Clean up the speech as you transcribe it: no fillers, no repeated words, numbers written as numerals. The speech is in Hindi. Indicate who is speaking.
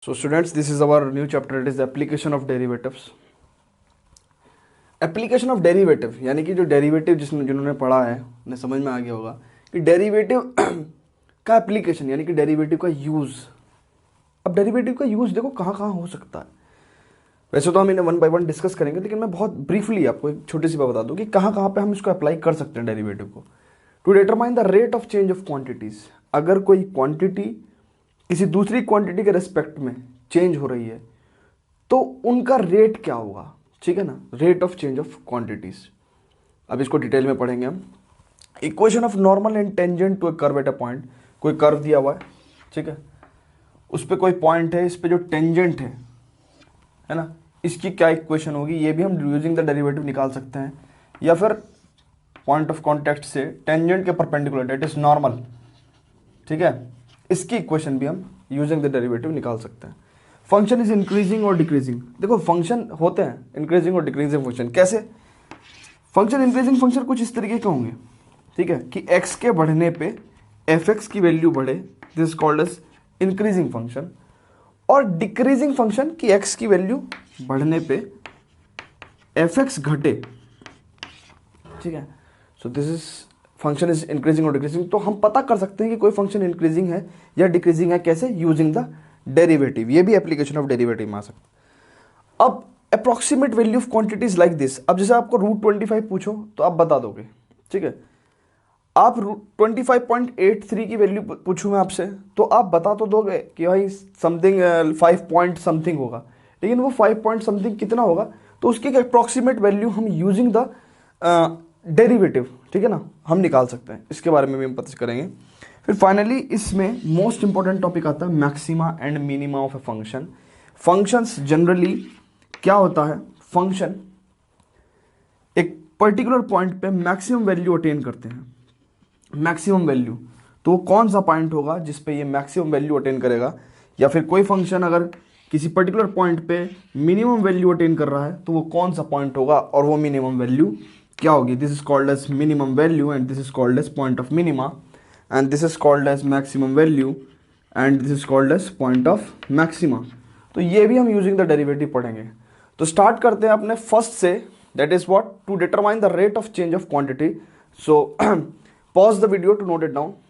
Speaker 1: So students, this is our new chapter. It is the application of derivatives. Application of derivative यानी कि जो डेरिवेटिव जिन्होंने पढ़ा है उन्हें समझ में आ गया होगा कि डेरिवेटिव का एप्लीकेशन यानी कि डेरिवेटिव का यूज़। अब डेरिवेटिव का यूज़ देखो कहाँ कहाँ हो सकता है। वैसे तो हम इन्हें वन बाय वन डिस्कस करेंगे, लेकिन मैं बहुत ब्रीफली आपको एक छोटी सी बात बता दूं कि कहाँ कहाँ पे हम इसको अप्लाई कर सकते हैं डेरिवेटिव को। To determine the rate of change of quantities, अगर कोई क्वांटिटी किसी दूसरी क्वांटिटी के रेस्पेक्ट में चेंज हो रही है तो उनका रेट क्या होगा, ठीक है ना, rate of change of quantities. अब इसको डिटेल में पढ़ेंगे हम। Equation of normal and tangent to a curve at a point, कोई कर्व दिया हुआ है, ठीक है, उस पर कोई पॉइंट है, इस पे जो टेंजेंट है ना, इसकी क्या इक्वेशन होगी, ये भी हम यूजिंग द डेरिवेटिव निकाल सकते हैं। या फिर पॉइंट ऑफ कॉन्टेक्ट से टेंजेंट के परपेंडिकुलर, दैट इज नॉर्मल, ठीक है, इसकी इक्वेशन भी हम यूजिंग द डेरिवेटिव निकाल सकते हैं। फंक्शन इज इंक्रीजिंग और डिक्रीजिंग, देखो फंक्शन होते हैं इंक्रीजिंग और डिक्रीजिंग फंक्शन। कैसे फंक्शन इंक्रीजिंग फंक्शन कुछ इस तरीके के होंगे, ठीक है, कि x के बढ़ने पे fx की वैल्यू बढ़े, this is called as increasing function. और डिक्रीजिंग फंक्शन कि x की वैल्यू बढ़ने पे fx घटे, ठीक है। So this is function is increasing और डिक्रीजिंग। तो हम पता कर सकते हैं कि कोई फंक्शन इंक्रीजिंग है या डिक्रीजिंग है, कैसे, यूजिंग द डेरिवेटिव। ये भी एप्लीकेशन ऑफ डेरिवेटिव में आ सकता है। अब approximate value of quantities like this, अब जैसे आपको √25 पूछो तो आप बता दोगे, ठीक है। आप 25.83 की वैल्यू पूछूं मैं आपसे तो आप बता तो दोगे कि भाई समथिंग 5 पॉइंट समथिंग होगा, लेकिन वो 5 पॉइंट समथिंग कितना होगा, तो उसकी अप्रोक्सीमेट वैल्यू हम यूजिंग द डेरिवेटिव, ठीक है ना, हम निकाल सकते हैं। इसके बारे में भी हम पता करेंगे। फिर फाइनली इसमें मोस्ट इंपॉर्टेंट टॉपिक आता है maxima and minima of a function. Functions generally क्या होता है, फंक्शन एक पर्टिकुलर पॉइंट पे मैक्सिमम वैल्यू अटेन करते हैं। मैक्सिमम वैल्यू तो वो कौन सा पॉइंट होगा जिस पे ये मैक्सिमम वैल्यू अटेन करेगा, या फिर कोई फंक्शन अगर किसी पर्टिकुलर पॉइंट पे मिनिमम वैल्यू अटेन कर रहा है तो वो कौन सा पॉइंट होगा और वो मिनिमम वैल्यू क्या होगी। This is called as minimum value and this is called as point of minima, and this is called as maximum value and this is called as point of maxima। तो ये भी हम यूजिंग द डेरिवेटिव पढ़ेंगे। तो स्टार्ट करते हैं अपने फर्स्ट से, that is what, to determine the rate of change of quantity. So pause the video to note it down.